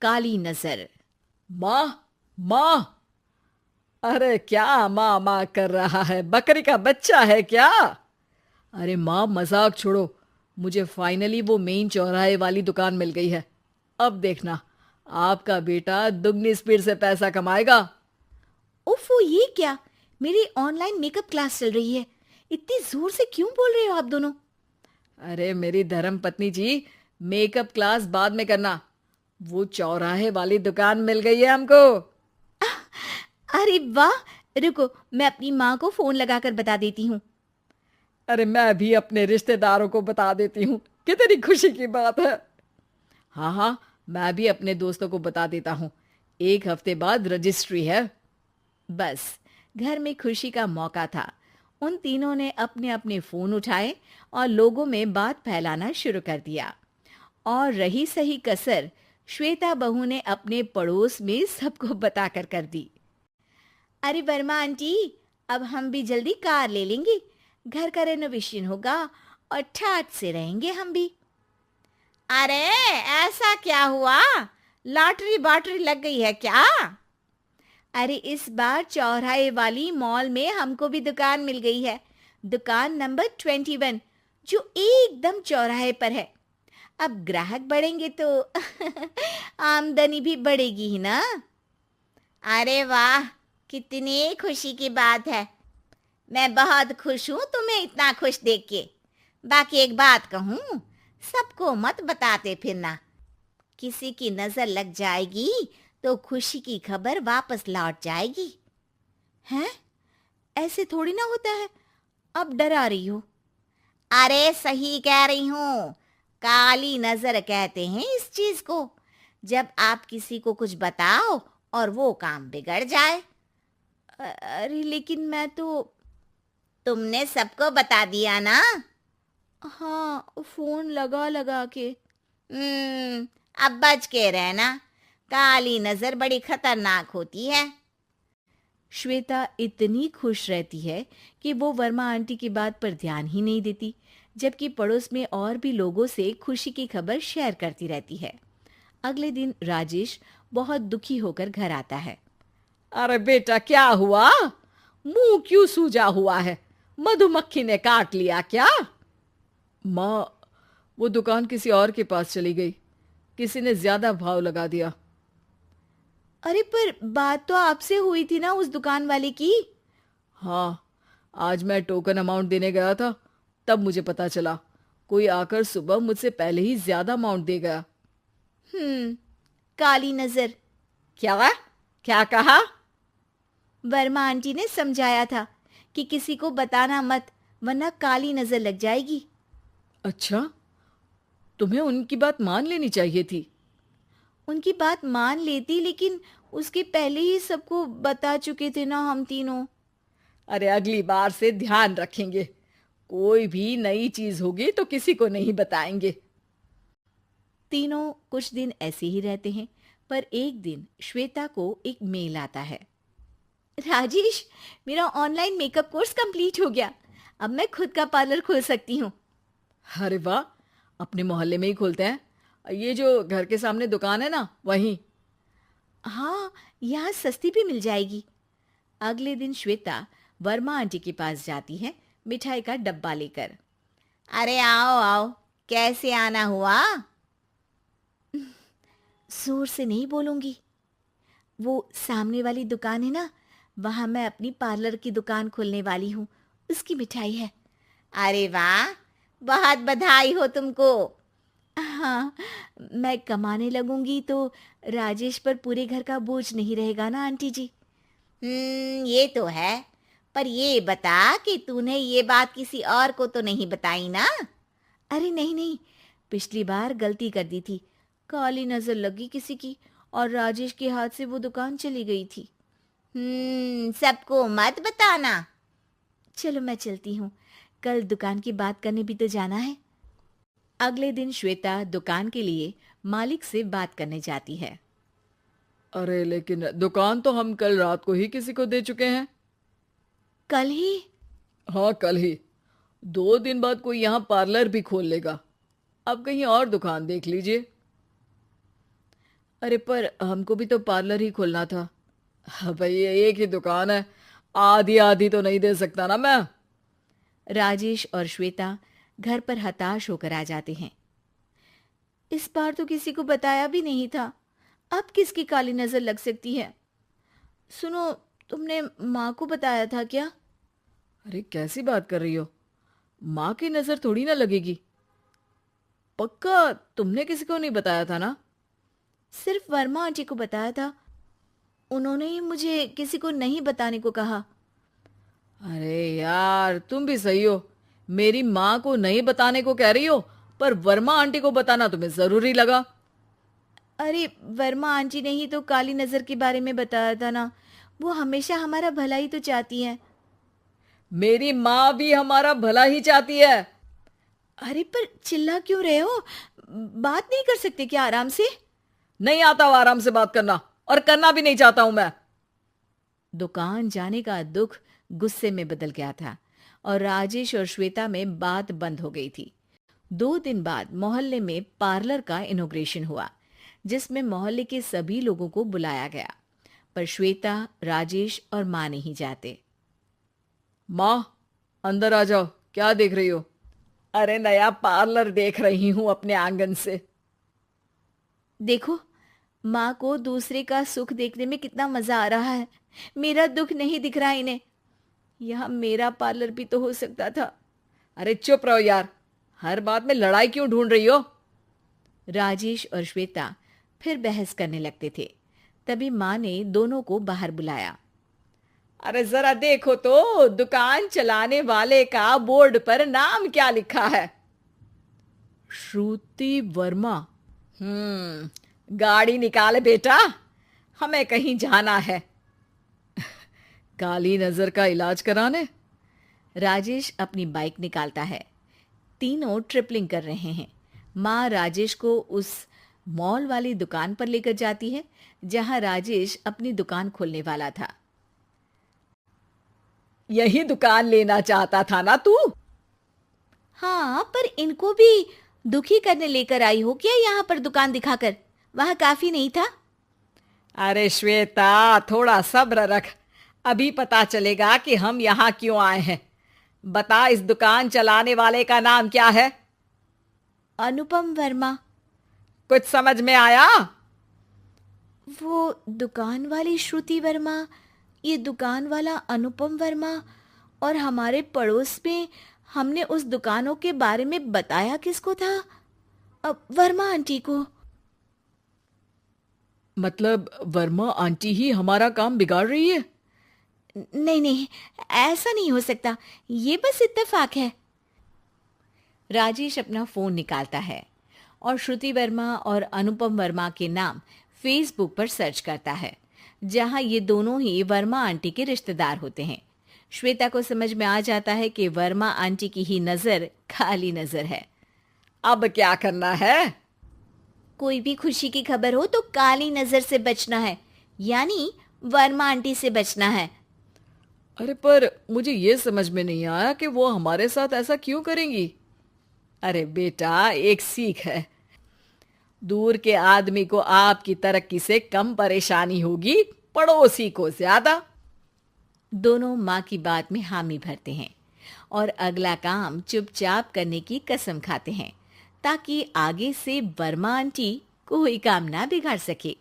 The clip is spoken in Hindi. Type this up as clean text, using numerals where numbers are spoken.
काली नजर। माँ, माँ। अरे क्या माँ माँ कर रहा है? बकरी का बच्चा है क्या? अरे माँ, मजाक छोड़ो। मुझे फाइनली वो मेन चौराहे वाली दुकान मिल गई है। अब देखना, आपका बेटा दुगनी स्पीड से पैसा कमाएगा। ओफो, ये क्या? मेरी ऑनलाइन मेकअप क्लास चल रही है। इतनी जोर से क्यों बोल रहे हो आप दोनों? अरे मेरी धर्म पत्नी जी, मेकअप क्लास बाद में करना। वो चौराहे वाली दुकान मिल गई है हमको। अरे वाह! रुको, मैं अपनी माँ को फोन लगाकर बता देती हूँ। अरे मैं भी अपने रिश्तेदारों को बता देती हूँ। कितनी खुशी की बात है। हाँ हाँ, मैं भी अपने दोस्तों को बता देता हूँ। 1 हफ्ते बाद रजिस्ट्री है। बस, घर में खुशी का मौका था। उन तीनों ने अपने अपने फोन उठाए और लोगों में बात फैलाना शुरू कर दिया। और रही सही कसर, श्वेता बहू ने अपने पड़ोस में सबको बताकर कर दी। अरे वर्मा आंटी, अब हम भी जल्दी कार ले लेंगे। घर का रेनोवेशन होगा और ठाट से रहेंगे हम भी। अरे, ऐसा क्या हुआ? लॉटरी बाटरी लग गई है क्या? अरे, इस बार चौराहे वाली मॉल में हमको भी दुकान मिल गई है। दुकान नंबर 21, जो एकदम चौराहे पर है। अब ग्राहक बढ़ेंगे तो आमदनी भी बढ़ेगी ही ना। अरे वाह, कितनी खुशी की बात है। मैं बहुत खुश हूँ तुम्हें इतना खुश देख के। बाकी एक बात कहूँ, सबको मत बताते फिरना। किसी की नजर लग जाएगी तो खुशी की खबर वापस लौट जाएगी। हैं? ऐसे थोड़ी ना होता है। अब डरा रही हो। अरे सही कह रही हूँ। काली नजर कहते हैं इस चीज को, जब आप किसी को कुछ बताओ और वो काम बिगड़ जाए। अरे लेकिन मैं तो। तुमने सबको बता दिया ना? हाँ, फोन लगा लगा के। अब बच के रहना। काली नजर बड़ी खतरनाक होती है। श्वेता इतनी खुश रहती है कि वो वर्मा आंटी की बात पर ध्यान ही नहीं देती, जबकि पड़ोस में और भी लोगों से खुशी की खबर शेयर करती रहती है। अगले दिन राजेश बहुत दुखी होकर घर आता है। अरे बेटा, क्या हुआ? मुंह क्यों सूजा हुआ है? मधुमक्खी ने काट लिया क्या? माँ, वो दुकान किसी और के पास चली गई। किसी ने ज्यादा भाव लगा दिया। अरे पर बात तो आपसे हुई थी ना उस दुकान वाले की। हाँ, आज मैं टोकन अमाउंट देने गया था, तब मुझे पता चला। कोई आकर सुबह मुझसे पहले ही ज्यादा अमाउंट दे गया। हम्म, काली नजर। क्या? क्या कहा? वर्मा आंटी ने समझाया था कि किसी को बताना मत, वरना काली नजर लग जाएगी। अच्छा, तुम्हें उनकी बात मान लेनी चाहिए थी। उनकी बात मान लेती, लेकिन उसके पहले ही सबको बता चुके थे ना हम तीनों। अरे अगली बार से ध्यान रखेंगे। कोई भी नई चीज होगी तो किसी को नहीं बताएंगे। तीनों कुछ दिन ऐसे ही रहते हैं, पर एक दिन श्वेता को एक मेल आता है। राजेश, मेरा ऑनलाइन मेकअप कोर्स कंप्लीट हो गया। अब मैं खुद का पार्लर खोल सकती हूँ। अरे वाह, अपने मोहल्ले में ही खोलते हैं। ये जो घर के सामने दुकान है ना, वहीं। हाँ, यहाँ सस्ती भी मिल जाएगी। अगले दिन श्वेता वर्मा आंटी के पास जाती है, मिठाई का डब्बा लेकर। अरे आओ आओ, कैसे आना हुआ? जोर से नहीं बोलूंगी। वो सामने वाली दुकान है ना, वहां मैं अपनी पार्लर की दुकान खोलने वाली हूँ। उसकी मिठाई है। अरे वाह, बहुत बधाई हो तुमको। हाँ, मैं कमाने लगूंगी तो राजेश पर पूरे घर का बोझ नहीं रहेगा ना आंटी जी। ये तो है। पर ये बता कि तूने ये बात किसी और को तो नहीं बताई ना? अरे नहीं नहीं, पिछली बार गलती कर दी थी। काली नजर लगी किसी की और राजेश के हाथ से वो दुकान चली गई थी। सबको मत बताना। चलो मैं चलती हूँ, कल दुकान की बात करने भी तो जाना है। अगले दिन श्वेता दुकान के लिए मालिक से बात करने जाती है। अरे लेकिन दुकान तो हम कल रात को ही किसी को दे चुके हैं। कल ही? हाँ, कल ही। 2 दिन बाद कोई यहाँ पार्लर भी खोल लेगा। अब कहीं और दुकान देख लीजिए। अरे पर हमको भी तो पार्लर ही खोलना था। हाँ भाई, ये एक ही दुकान है, आधी आधी तो नहीं दे सकता ना मैं। राजेश और श्वेता घर पर हताश होकर आ जाते हैं। इस बार तो किसी को बताया भी नहीं था, अब किसकी काली नजर लग सकती है। सुनो, तुमने माँ को बताया था क्या? अरे कैसी बात कर रही हो, माँ की नजर थोड़ी ना लगेगी। पक्का तुमने किसी को नहीं बताया था ना? सिर्फ वर्मा आंटी को बताया था, उन्होंने ही मुझे किसी को नहीं बताने को कहा। अरे यार, तुम भी सही हो। मेरी माँ को नहीं बताने को कह रही हो, पर वर्मा आंटी को बताना तुम्हें जरूरी लगा। अरे वर्मा आंटी ने ही तो काली नजर के बारे में बताया था ना, वो हमेशा हमारा भला ही तो चाहती है। मेरी माँ भी हमारा भला ही चाहती है। अरे पर चिल्ला क्यों रहे हो? बात नहीं कर सकते क्या आराम से? नहीं आता वो आराम से बात करना, और करना भी नहीं चाहता हूं मैं। दुकान जाने का दुख गुस्से में बदल गया था और राजेश और श्वेता में बात बंद हो गई थी। 2 दिन बाद मोहल्ले में पार्लर का इनॉग्रेशन हुआ, जिसमें मोहल्ले के सभी लोगों को बुलाया गया, पर श्वेता, राजेश और माँ नहीं जाते। माँ, अंदर आ जाओ, क्या देख रही हो? अरे नया पार्लर देख रही हूं अपने आंगन से। देखो, माँ को दूसरे का सुख देखने में कितना मजा आ रहा है, मेरा दुख नहीं दिख रहा इन्हें। यहाँ मेरा पार्लर भी तो हो सकता था। अरे चुप रहो यार, हर बात में लड़ाई क्यों ढूंढ रही हो? राजेश और श्वेता फिर बहस करने लगते थे। तभी माँ ने दोनों को बाहर बुलाया। अरे जरा देखो तो, दुकान चलाने वाले का बोर्ड पर नाम क्या लिखा है? श्रुति वर्मा। गाड़ी निकाल बेटा, हमें कहीं जाना है। काली नजर का इलाज कराने? राजेश अपनी बाइक निकालता है। तीनों ट्रिपलिंग कर रहे हैं। माँ राजेश को उस मॉल वाली दुकान पर लेकर जाती है जहां राजेश अपनी दुकान खोलने वाला था। यही दुकान लेना चाहता था ना तू? हाँ, पर इनको भी दुखी करने लेकर आई हो क्या यहाँ पर दुकान दिखाकर? वहां काफी नहीं था? अरे श्वेता, थोड़ा सब्र रख, अभी पता चलेगा कि हम यहाँ क्यों आए हैं। बता, इस दुकान चलाने वाले का नाम क्या है? अनुपम वर्मा। कुछ समझ में आया? वो दुकान वाली श्रुति वर्मा, ये दुकान वाला अनुपम वर्मा, और हमारे पड़ोस में हमने उस दुकानों के बारे में बताया किसको था? अब वर्मा आंटी को। मतलब वर्मा आंटी ही हमारा काम बिगाड़ रही है? नहीं नहीं, ऐसा नहीं हो सकता, ये बस इत्तेफाक है। राजेश अपना फोन निकालता है और श्रुति वर्मा और अनुपम वर्मा के नाम फेसबुक पर सर्च करता है, जहां ये दोनों ही वर्मा आंटी के रिश्तेदार होते हैं। श्वेता को समझ में आ जाता है कि वर्मा आंटी की ही नजर खाली नजर है। अब क्या करना है? कोई भी खुशी की खबर हो तो काली नजर से बचना है, यानी वर्मा आंटी से बचना है। अरे पर मुझे ये समझ में नहीं आया कि वो हमारे साथ ऐसा क्यों करेंगी। अरे बेटा, एक सीख है, दूर के आदमी को आपकी तरक्की से कम परेशानी होगी, पड़ोसी को ज्यादा। दोनों माँ की बात में हामी भरते हैं और अगला काम चुपचाप करने की कसम खाते हैं, ताकि आगे से वर्मा आंटी कोई काम ना बिगाड़ सके।